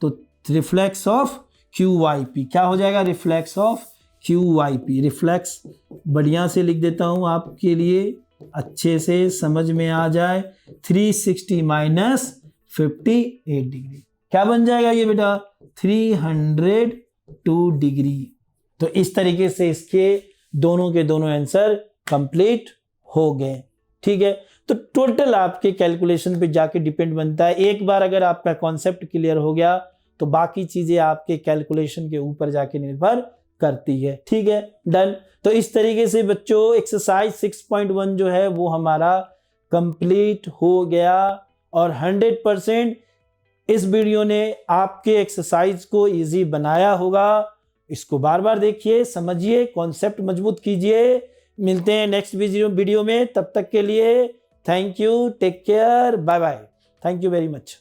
तो reflex of Q Y P क्या हो जाएगा, reflex of Q Y P. Reflex बढ़िया से लिख देता हूं आपके लिए, अच्छे से समझ में आ जाए। 360 माइनस 58 डिग्री क्या बन जाएगा ये बेटा, 302 डिग्री। तो इस तरीके से इसके दोनों के दोनों आंसर कंप्लीट हो गए। ठीक है, तो टोटल आपके कैलकुलेशन पे जाके डिपेंड बनता है। एक बार अगर आपका कॉन्सेप्ट क्लियर हो गया तो बाकी चीजें आपके कैलकुलेशन के ऊपर जाके निर्भर करती है। ठीक है, डन। तो इस तरीके से बच्चों एक्सरसाइज 6.1 जो है वो हमारा कंप्लीट हो गया, और 100% इस वीडियो ने आपके एक्सरसाइज को इजी बनाया होगा। इसको बार बार देखिए, समझिए, कॉन्सेप्ट मजबूत कीजिए। मिलते हैं नेक्स्ट वीडियो में, तब तक के लिए thank you, take care, bye bye, thank you very much.